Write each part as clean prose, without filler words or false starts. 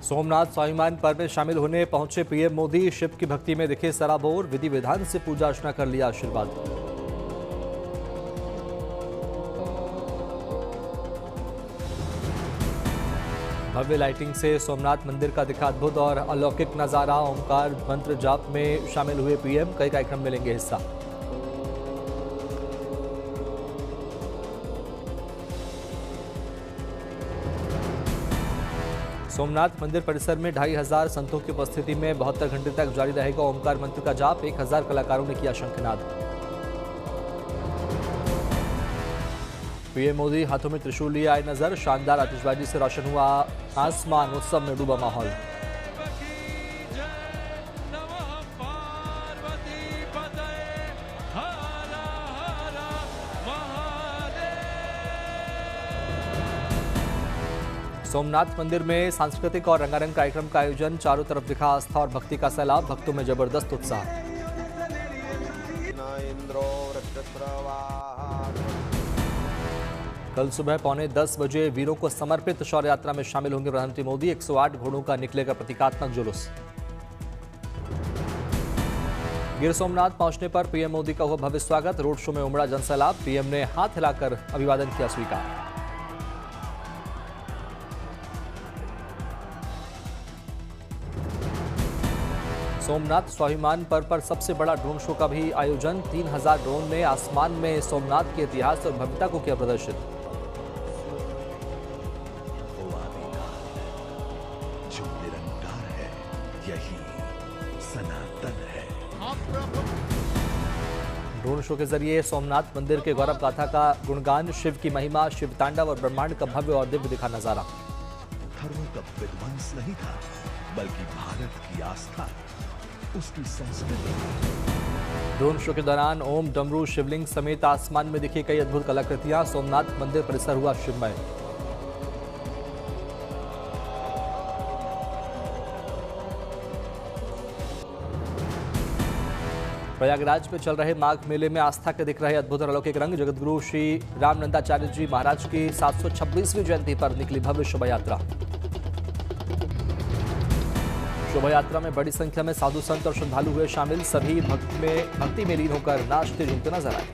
सोमनाथ स्वाभिमान पर्व में शामिल होने पहुंचे पीएम मोदी। शिव की भक्ति में दिखे सराबोर, विधि विधान से पूजा अर्चना कर लिया आशीर्वाद। भव्य लाइटिंग से सोमनाथ मंदिर का दिखा अद्भुत और अलौकिक नजारा। ओमकार मंत्र जाप में शामिल हुए पीएम, कई कार्यक्रम में लेंगे हिस्सा। सोमनाथ मंदिर परिसर में 2500 संतों की उपस्थिति में 72 घंटे तक जारी रहेगा ओमकार मंत्र का जाप। 1000 कलाकारों ने किया शंखनाद। पीएम मोदी हाथों में त्रिशूल लिए आए नजर। शानदार आतिशबाजी से रोशन हुआ आसमान, उत्सव में डूबा माहौल। सोमनाथ मंदिर में सांस्कृतिक और रंगारंग कार्यक्रम का आयोजन। चारों तरफ दिखा आस्था और भक्ति का सैलाब। भक्तों में जबरदस्त उत्साह। कल सुबह 9:45 बजे वीरों को समर्पित शौर्य यात्रा में शामिल होंगे प्रधानमंत्री मोदी। 108 घोड़ों का निकलेगा प्रतीकात्मक जुलूस। गिर सोमनाथ पहुंचने पर पीएम मोदी का हुआ भव्य स्वागत। रोड शो में उमड़ा जनसैलाब। पीएम ने हाथ हिलाकर अभिवादन किया स्वीकार। सोमनाथ स्वाभिमान पर्व पर सबसे बड़ा ड्रोन शो का भी आयोजन। 3000 ड्रोन ने आसमान में सोमनाथ के इतिहास और भव्यता को किया प्रदर्शित। जो निरंतर है यही सनातन है। ड्रोन शो के जरिए सोमनाथ मंदिर के गौरव गाथा का गुणगान, शिव की महिमा, शिव तांडव और ब्रह्मांड का भव्य और दिव्य दिखा नजारा। धर्मों का विध्वंस नहीं था, बल्कि भारत की आस्था, उसकी संस्कृति। ड्रोन शो के दौरान ओम, डमरू, शिवलिंग समेत आसमान में दिखी कई अद्भुत कलाकृतियां। सोमनाथ मंदिर परिसर हुआ शिवमय। प्रयागराज में चल रहे माघ मेले में आस्था के दिख रहे अद्भुत और अलौकिक रंग। जगतगुरु श्री रामनंदाचार्य जी महाराज की 726वीं जयंती पर निकली भव्य शोभा यात्रा। शोभा यात्रा में बड़ी संख्या में साधु संत और श्रद्धालु हुए शामिल। सभी भक्ति में लीन होकर नाचते झूमते नजर आए।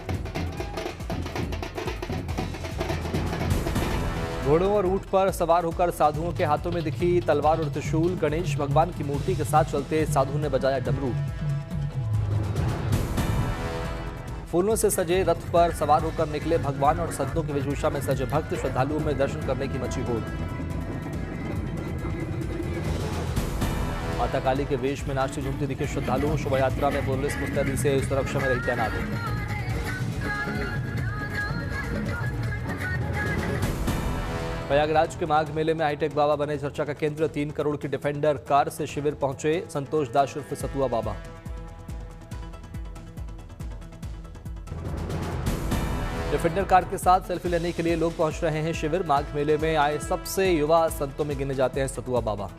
घोड़ों और ऊंट पर सवार होकर साधुओं के हाथों में दिखी तलवार और त्रिशूल। गणेश भगवान की मूर्ति के साथ चलते साधु ने बजाया डमरू। फूलों से सजे रथ पर सवार होकर निकले भगवान और संतों की वेशभूषा में सजे भक्त। श्रद्धालुओं में दर्शन करने की मची होड़। माता काली के वेश में नाचती झूमती दिखे श्रद्धालु। शोभा यात्रा में पुलिस मुस्तैदी से सुरक्षा में रही तैनात। प्रयागराज के माघ मेले में हाईटेक बाबा बने चर्चा का केंद्र। 3 करोड़ की डिफेंडर कार से शिविर पहुंचे संतोष दास उर्फ सतुआ बाबा। डिफेंडर कार के साथ सेल्फी लेने के लिए लोग पहुंच रहे हैं शिविर। माघ मेले में आए सबसे युवा संतों में गिने जाते हैं सतुआ बाबा।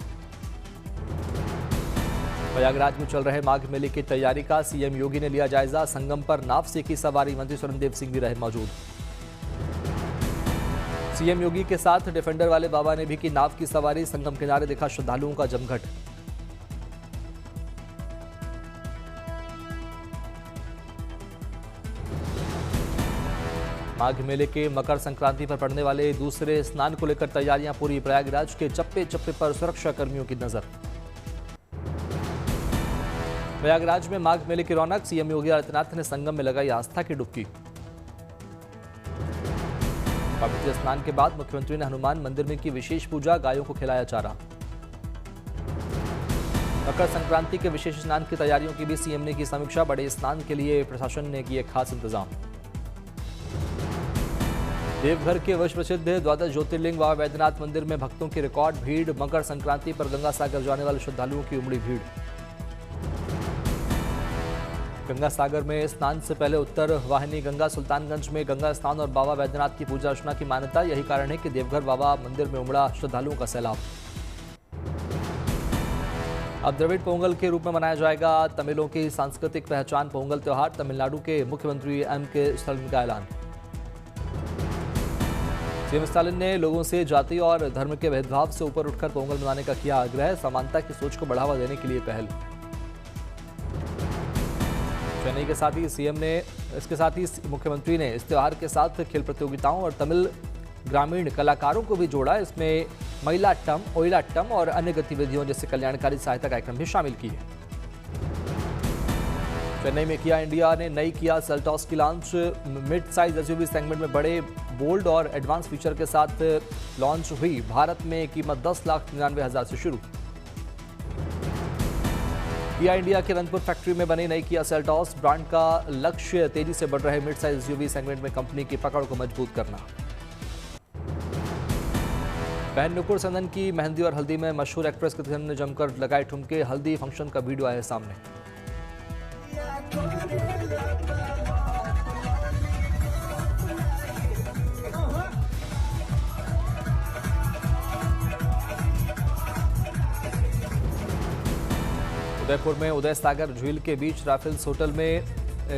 प्रयागराज में चल रहे माघ मेले की तैयारी का सीएम योगी ने लिया जायजा। संगम पर नाव से की सवारी। मंत्री स्वर्णदेव सिंह भी रहे मौजूद। सीएम योगी के साथ डिफेंडर वाले बाबा ने भी की नाव की सवारी। संगम किनारे दिखा श्रद्धालुओं का जमघट। माघ मेले के मकर संक्रांति पर पड़ने वाले दूसरे स्नान को लेकर तैयारियां पूरी। प्रयागराज के चप्पे चप्पे पर सुरक्षा कर्मियों की नजर। प्रयागराज में माघ मेले की रौनक। सीएम योगी आदित्यनाथ ने संगम में लगाई आस्था की डुबकी। पवित्र स्नान के बाद मुख्यमंत्री ने हनुमान मंदिर में की विशेष पूजा। गायों को खिलाया चारा। मकर संक्रांति के विशेष स्नान की तैयारियों की भी सीएम ने की समीक्षा। बड़े स्नान के लिए प्रशासन ने किए खास इंतजाम। देवघर के विश्व प्रसिद्ध द्वादश ज्योतिर्लिंग बाबा वैद्यनाथ मंदिर में भक्तों की रिकॉर्ड भीड़। मकर संक्रांति पर गंगा सागर जाने वाले श्रद्धालुओं की उमड़ी भीड़। गंगा सागर में स्नान से पहले उत्तर वाहिनी गंगा सुल्तानगंज में गंगा स्नान और बाबा वैद्यनाथ की पूजा अर्चना की मान्यता। यही कारण है कि देवघर बाबा मंदिर में उमड़ा श्रद्धालुओं का सैलाब। अब द्रविड़ पोंगल के रूप में मनाया जाएगा तमिलों की सांस्कृतिक पहचान पोंगल त्योहार। तमिलनाडु के मुख्यमंत्री एम के स्टालिन का ऐलान। सीएम स्टालिन ने लोगों से जाति और धर्म के भेदभाव से ऊपर उठकर पोंगल मनाने का किया आग्रह, समानता की सोच को बढ़ावा देने के लिए पहल। चेन्नई के साथ ही इसके साथ ही मुख्यमंत्री ने इस त्योहार के साथ खेल प्रतियोगिताओं और तमिल ग्रामीण कलाकारों को भी जोड़ा। इसमें मयिलाट्टम, ओयिलाट्टम और अन्य गतिविधियों जैसे कल्याणकारी सहायता कार्यक्रम भी शामिल किए। चेन्नई में किया इंडिया ने नई किया सेल्टॉस की launch. Mid size SUV segment में बड़े, बोल्ड और एडवांस फीचर के साथ लॉन्च हुई। भारत में कीमत 10,99,000 से शुरू। किया इंडिया के रनपुर फैक्ट्री में बनी नई किया सेल्टॉस। ब्रांड का लक्ष्य तेजी से बढ़ रहे मिड साइज एसयूवी सेगमेंट में कंपनी की पकड़ को मजबूत करना। बहन नुपुर सनन की मेहंदी और हल्दी में मशहूर एक्ट्रेस के ने जमकर लगाए ठुमके। हल्दी फंक्शन का वीडियो आया सामने। उदयपुर में उदय सागर झील के बीच राफेल्स होटल में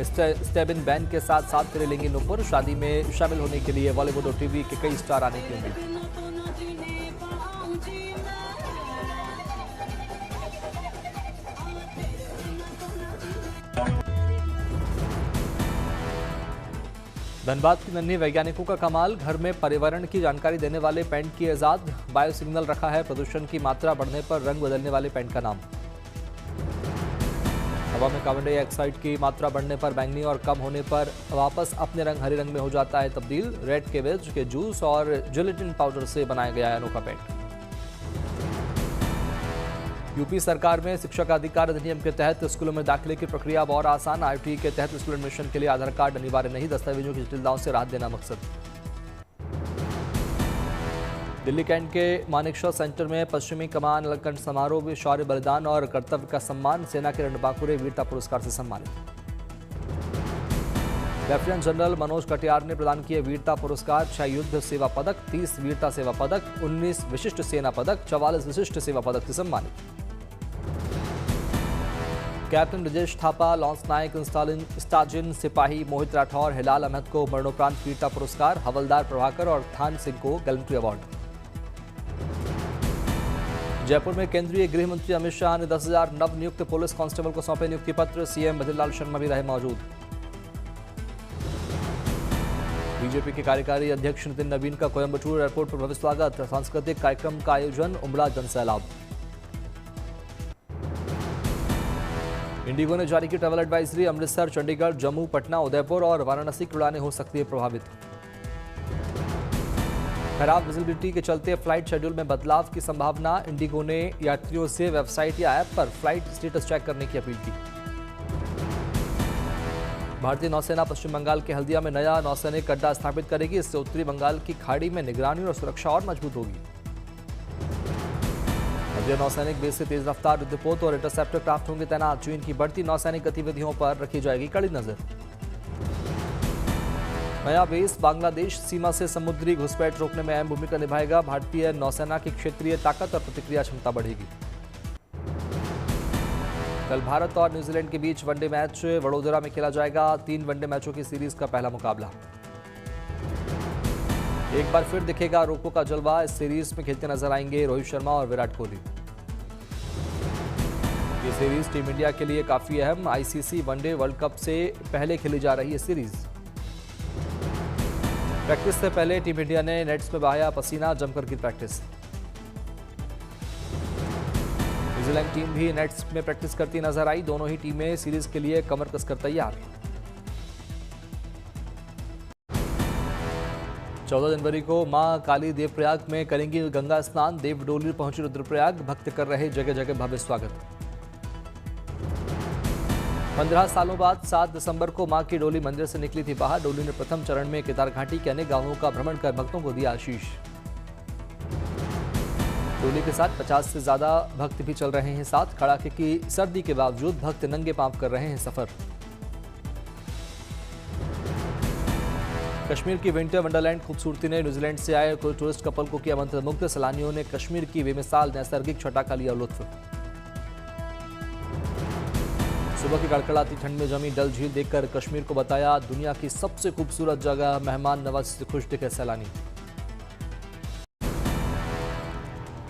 स्टेबिन बैंड के साथ फेरे लेंगी नुपुर। शादी में शामिल होने के लिए बॉलीवुड और टीवी के कई स्टार आने की उम्मीद। धनबाद की नन्ही वैज्ञानिकों का कमाल। घर में पर्यावरण की जानकारी देने वाले पेंट की इजाद। बायो सिग्नल रखा है प्रदूषण की मात्रा बढ़ने पर रंग बदलने वाले पेंट का नाम। हवा में कार्बन डाइऑक्साइड की मात्रा बढ़ने पर बैंगनी और कम होने पर वापस अपने रंग हरे रंग में हो जाता है तब्दील। रेड केबेज के जूस और जिलेटिन पाउडर से बनाया गया है अनोखा पेंट। यूपी सरकार में शिक्षक अधिकार अधिनियम के तहत स्कूलों में दाखिले की प्रक्रिया अब और आसान। आईटी के तहत स्कूल एडमिशन के लिए आधार कार्ड अनिवार्य नहीं, दस्तावेजों की जटिलताओं से राहत देना मकसद। दिल्ली कैंट के मानेकशॉ सेंटर में पश्चिमी कमान अलंकरण समारोह में शौर्य बलिदान और कर्तव्य का सम्मान। सेना के रणबांकुरे वीरता पुरस्कार से सम्मानित। लेफ्टिनेंट जनरल मनोज कटियार ने प्रदान किए वीरता पुरस्कार। 6 युद्ध सेवा पदक, 30 वीरता सेवा पदक, 19 विशिष्ट सेना पदक, 44 विशिष्ट सेवा पदक से सम्मानित। कैप्टन ब्रजेश थापा, लॉन्स नायक स्टाजिन सिपाही मोहित राठौर, हिलाल अहमद को मरणोपरांत वीरता पुरस्कार। हवलदार प्रभाकर और थान सिंह को गैलेंट्री अवार्ड। जयपुर में केंद्रीय गृह मंत्री अमित शाह ने 10,000 नवनियुक्त पुलिस कांस्टेबल को सौंपे नियुक्ति पत्र। सीएम भजनलाल शर्मा भी रहे मौजूद। बीजेपी के कार्यकारी अध्यक्ष नितिन नवीन का कोयंबटूर एयरपोर्ट पर भव्य स्वागत। सांस्कृतिक कार्यक्रम का आयोजन, उमड़ा जनसैलाब। इंडिगो ने जारी की ट्रैवल एडवाइजरी। अमृतसर, चंडीगढ़, जम्मू, पटना, उदयपुर और वाराणसी की उड़ानें हो सकती है प्रभावित। खराब विजिबिलिटी के चलते फ्लाइट शेड्यूल में बदलाव की संभावना। इंडिगो ने यात्रियों से वेबसाइट या ऐप पर फ्लाइट स्टेटस चेक करने की अपील की। भारतीय नौसेना पश्चिम बंगाल के हल्दिया में नया नौसैनिक अड्डा स्थापित करेगी। इससे उत्तरी बंगाल की खाड़ी में निगरानी और सुरक्षा और मजबूत होगी। हल्दिया नौसैनिक बेस से तेज रफ्तार युद्धपोत और इंटरसेप्टर क्राफ्ट होंगे तैनात। चीन की बढ़ती नौसैनिक गतिविधियों पर रखी जाएगी कड़ी नजर। नया बेस बांग्लादेश सीमा से समुद्री घुसपैठ रोकने में अहम भूमिका निभाएगा। भारतीय नौसेना की क्षेत्रीय ताकत और प्रतिक्रिया क्षमता बढ़ेगी। कल भारत और न्यूजीलैंड के बीच वनडे मैच वडोदरा में खेला जाएगा। 3 वनडे मैचों की सीरीज का पहला मुकाबला। एक बार फिर दिखेगा रोको का जलवा। इस सीरीज में खेलते नजर आएंगे रोहित शर्मा और विराट कोहली। ये सीरीज टीम इंडिया के लिए काफी अहम। आईसीसी वनडे वर्ल्ड कप से पहले खेली जा रही है सीरीज। प्रैक्टिस से पहले टीम इंडिया ने नेट्स में बहाया पसीना, जमकर की प्रैक्टिस। न्यूजीलैंड टीम भी नेट्स में प्रैक्टिस करती नजर आई। दोनों ही टीमें सीरीज के लिए कमर कसकर तैयार। 14 जनवरी को मां काली देवप्रयाग में करेंगी गंगा स्नान। देव डोली पहुंची रुद्रप्रयाग, भक्त कर रहे जगह जगह भव्य स्वागत। 15 सालों बाद 7 दिसंबर को मां की डोली मंदिर से निकली थी बाहर। डोली ने प्रथम चरण में केदार घाटी के अनेक गांवों का भ्रमण कर भक्तों को दिया आशीष। डोली के साथ 50 से ज्यादा भक्त भी चल रहे हैं साथ। कड़ाके की सर्दी के बावजूद भक्त नंगे पांव कर रहे हैं सफर। कश्मीर की विंटर वंडरलैंड खूबसूरती ने न्यूजीलैंड से आए कोई टूरिस्ट कपल को किया मंत्रमुग्ध। सैलानियों ने कश्मीर की बेमिसाल नैसर्गिक छटा का लिया लुत्फ। सुबह की कड़कड़ाती ठंड में जमी डल झील देखकर कश्मीर को बताया दुनिया की सबसे खूबसूरत जगह। मेहमान नवाजी से खुश दिखे सैलानी।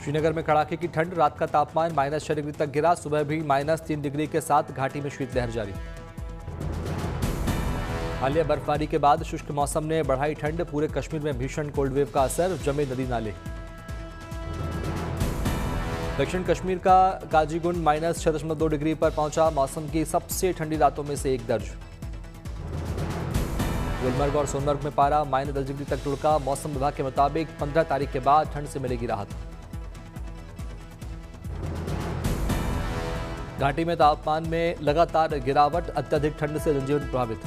श्रीनगर में कड़ाके की ठंड, रात का तापमान -6 डिग्री तक गिरा, सुबह भी -3 डिग्री के साथ घाटी में शीतलहर जारी। हालिया बर्फबारी के बाद शुष्क मौसम ने बढ़ाई ठंड, पूरे कश्मीर में भीषण कोल्ड वेव का असर, जमे नदी नाले। दक्षिण कश्मीर का काजीगुंड -6.2 डिग्री पर पहुंचा, मौसम की सबसे ठंडी रातों में से एक दर्ज। गुलमर्ग और सोनमर्ग में पारा -10 डिग्री तक लुढ़का, मौसम विभाग के मुताबिक 15 तारीख के बाद ठंड से मिलेगी राहत। घाटी में तापमान में लगातार गिरावट, अत्यधिक ठंड से जनजीवन प्रभावित।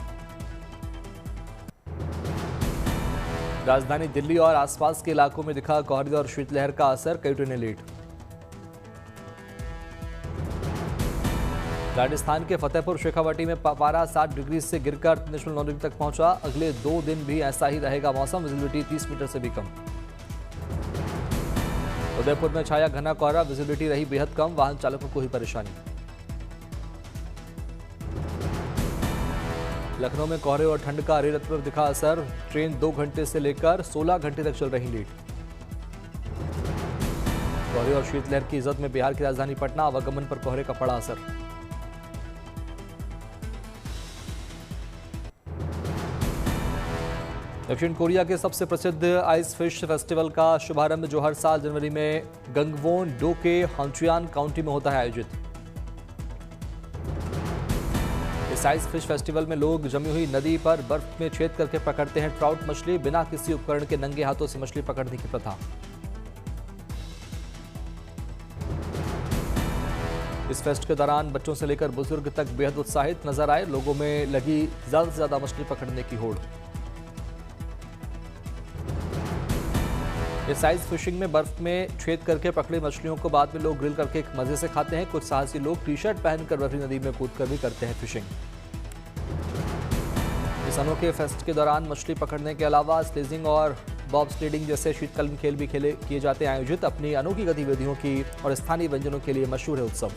राजधानी दिल्ली और आसपास के इलाकों में दिखा कोहरे और शीतलहर का असर, कई ट्रेनें लेट। राजस्थान के फतेहपुर शेखावटी में पारा 7 डिग्री से गिरकर 3.9 डिग्री तक पहुंचा, अगले 2 दिन भी ऐसा ही रहेगा मौसम, विजिबिलिटी 30 मीटर से भी कम। उदयपुर में छाया घना कोहरा, विजिबिलिटी रही बेहद कम, वाहन चालकों को ही परेशानी। लखनऊ में कोहरे और ठंड का रेल पर दिखा असर, ट्रेन 2 घंटे से लेकर 16 घंटे तक चल रही लेट। कोहरे और शीतलहर की इज्जत में बिहार की राजधानी पटना, आवागमन पर कोहरे का पड़ा असर। दक्षिण कोरिया के सबसे प्रसिद्ध आइस फिश फेस्टिवल का शुभारंभ, जो हर साल जनवरी में गंगवोन-डो के हॉन्चुयान काउंटी में होता है, आयोजित। इस आइस फिश फेस्टिवल में लोग जमी हुई नदी पर बर्फ में छेद करके पकड़ते हैं ट्राउट मछली, बिना किसी उपकरण के नंगे हाथों से मछली पकड़ने की प्रथा। इस फेस्ट के दौरान बच्चों से लेकर बुजुर्ग तक बेहद उत्साहित नजर आए, लोगों में लगी ज्यादा से ज्यादा मछली पकड़ने की होड़। इस आइस फिशिंग में बर्फ में छेद करके पकड़ी मछलियों को बाद में लोग ग्रिल करके मजे से खाते हैं। कुछ साहसी लोग टी-शर्ट पहनकर बर्फी नदी में कूदकर भी करते हैं फिशिंग। इस अनोखे फेस्ट के दौरान मछली पकड़ने के अलावा स्लेजिंग और बॉब स्लीडिंग जैसे शीतकालीन खेल भी किए जाते हैं आयोजित। अपनी अनोखी गतिविधियों की और स्थानीय व्यंजनों के लिए मशहूर है उत्सव।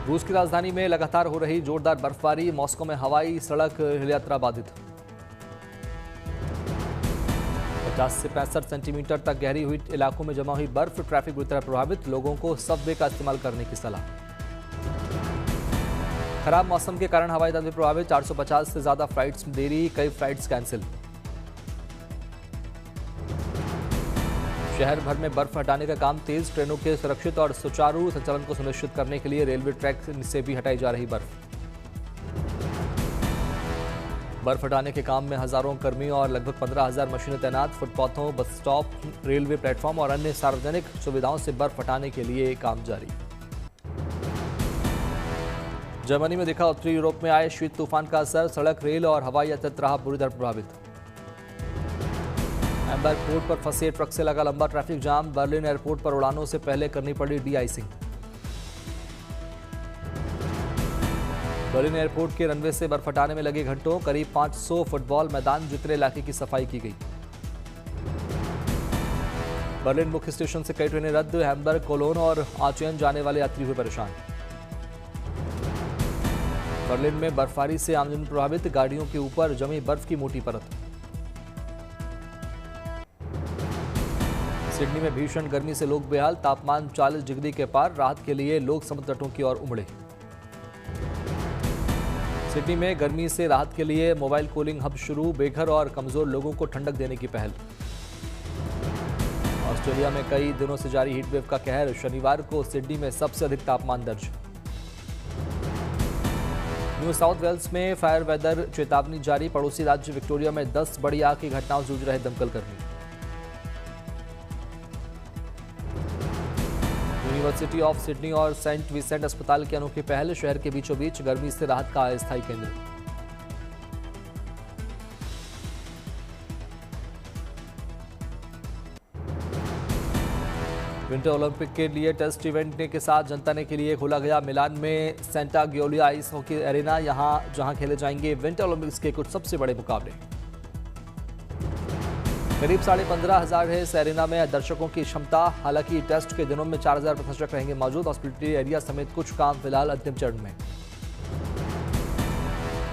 रूस की राजधानी में लगातार हो रही जोरदार बर्फबारी, मॉस्को में हवाई सड़क रेल यात्रा बाधित। 50 से 65 सेंटीमीटर तक गहरी हुई इलाकों में जमा हुई बर्फ, ट्रैफिक बुरी तरह प्रभावित, लोगों को सबवे का इस्तेमाल करने की सलाह। खराब मौसम के कारण हवाई यात्रा प्रभावित, 450 से ज्यादा फ्लाइट्स में देरी, कई फ्लाइट्स कैंसिल। शहर भर में बर्फ हटाने का काम तेज, ट्रेनों के सुरक्षित और सुचारू संचालन को सुनिश्चित करने के लिए रेलवे ट्रैक से भी हटाई जा रही बर्फ। बर्फ हटाने के काम में हजारों कर्मी और लगभग 15,000 मशीनें तैनात, फुटपाथों, बस स्टॉप, रेलवे प्लेटफॉर्म और अन्य सार्वजनिक सुविधाओं से बर्फ हटाने के लिए काम जारी। जर्मनी में दिखा उत्तरी यूरोप में आए शीत तूफान का असर, सड़क, रेल और हवाई यातायात रहा बुरी तरह प्रभावित। हैम्बर्ग पोर्ट पर फंसे ट्रक से लगा लंबा ट्रैफिक जाम, बर्लिन एयरपोर्ट पर उड़ानों से पहले करनी पड़ी डी-आइसिंग। बर्लिन एयरपोर्ट के रनवे से बर्फ हटाने में लगे घंटों, करीब 500 फुटबॉल मैदान जितने इलाके की सफाई की गई। बर्लिन मुख्य स्टेशन से कई ट्रेनें रद्द, हैम्बर्ग, कोलोन और आचेन जाने वाले यात्री हुए परेशान। बर्लिन में बर्फबारी से आमजन प्रभावित, गाड़ियों के ऊपर जमी बर्फ की मोटी परत। सिडनी में भीषण गर्मी से लोग बेहाल, तापमान 40 डिग्री के पार, राहत के लिए लोग समुद्र तटों की ओर उमड़े। सिडनी में गर्मी से राहत के लिए मोबाइल कूलिंग हब शुरू, बेघर और कमजोर लोगों को ठंडक देने की पहल। ऑस्ट्रेलिया में कई दिनों से जारी हीट वेव का कहर, शनिवार को सिडनी में सबसे अधिक तापमान दर्ज। न्यू साउथ वेल्स में फायर वेदर चेतावनी जारी, पड़ोसी राज्य विक्टोरिया में 10 बड़ी आग की घटनाओं से जूझ रहे दमकल कर्मी। यूनिवर्सिटी ऑफ सिडनी और सेंट विसेंट अस्पताल की अनोखी पहल, शहर के बीचों बीच गर्मी से राहत का अस्थायी केंद्र। विंटर ओलंपिक के लिए टेस्ट इवेंट के साथ जनता ने के लिए खोला गया मिलान में सेंटा ग्योलिया आइस हॉकी एरेना, जहां खेले जाएंगे विंटर ओलंपिक्स के कुछ सबसे बड़े मुकाबले। करीब 15,500 है इस एरेना में दर्शकों की क्षमता। हालांकि टेस्ट के दिनों में 4,000 दर्शक रहेंगे मौजूद। हॉस्पिटलिटी एरिया समेत कुछ काम फिलहाल अंतिम चरण में।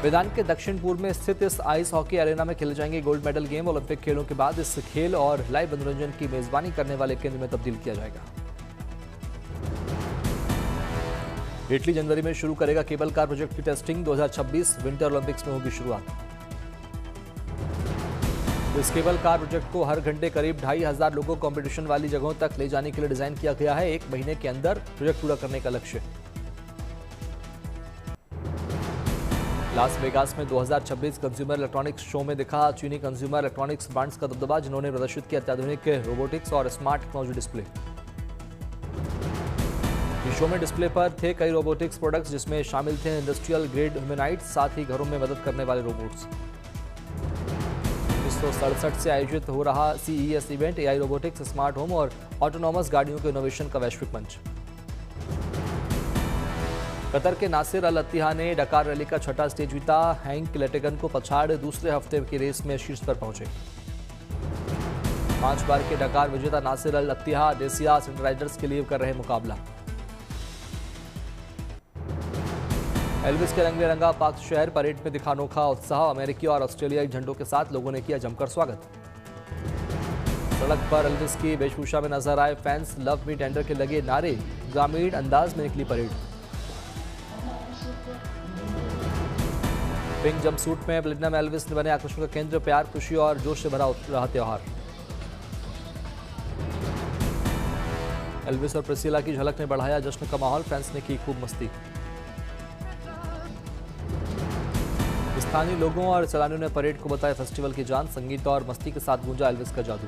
मैदान के दक्षिण पूर्व में स्थित इस आइस हॉकी एरेना में खेले जाएंगे गोल्ड मेडल गेम। ओलंपिक खेलों के बाद इस खेल और लाइव मनोरंजन की मेजबानी करने वाले केंद्र में तब्दील किया जाएगा। इटली जनवरी में शुरू करेगा केबल कार प्रोजेक्ट की टेस्टिंग। 2026 विंटर ओलंपिक्स में होगी शुरुआत। इस केबल कार प्रोजेक्ट को हर घंटे करीब 2500 लोगों को कंपटीशन वाली जगहों तक ले जाने के लिए डिजाइन किया गया है। 1 महीने के अंदर प्रोजेक्ट पूरा करने का लक्ष्य। लास वेगास में 2026 कंज्यूमर इलेक्ट्रॉनिक्स शो में दिखा चीनी कंज्यूमर इलेक्ट्रॉनिक्स ब्रांड्स का दबदबा, जिन्होंने प्रदर्शित किया अत्याधुनिक रोबोटिक्स और स्मार्ट टेक्नोलॉजी डिस्प्ले। इस शो में डिस्प्ले पर थे कई रोबोटिक्स प्रोडक्ट्स, जिसमें शामिल थे इंडस्ट्रियल ग्रेड ह्यूमैनॉइड्स, साथ ही घरों में मदद करने वाले रोबोट्स। 1967 से आयोजित हो रहा CES event AI robotics, smart home और ऑटोनॉमस गाड़ियों के इनोवेशन का वैश्विक मंच। कतर के नासिर अल अत्तिहा ने डकार रैली का छठा स्टेज जीता। हैंक लेटेगन को पछाड़ दूसरे हफ्ते की रेस में शीर्ष पर पहुंचे। 5 बार के डकार विजेता नासिर अल अत्तिहा डेसिया सेंटर राइडर्स के लिए कर रहे मुकाबला। एल्विस के रंग में रंगा पाक शहर, परेड में दिखा अनोखा उत्साह। अमेरिकी और ऑस्ट्रेलियाई झंडों के साथ लोगों ने किया जमकर स्वागत। सड़क पर एल्विस की वेशभूषा में नजर आए फैंस, लव मी टेंडर के लगे नारे, ग्रामीण अंदाज में निकली परेड। पिंक जंपसूट में प्लेटिनम एल्विस ने बने आकर्षण का केंद्र। प्यार, खुशी और जोश से भरा रहा त्योहार। एल्विस और प्रिसिला की झलक ने बढ़ाया जश्न का माहौल, फैंस ने की खूब मस्ती। स्थानीय लोगों और सैलानियों ने परेड को बताया फेस्टिवल की जान। संगीत और मस्ती के साथ गूंजा एल्विस का जादू।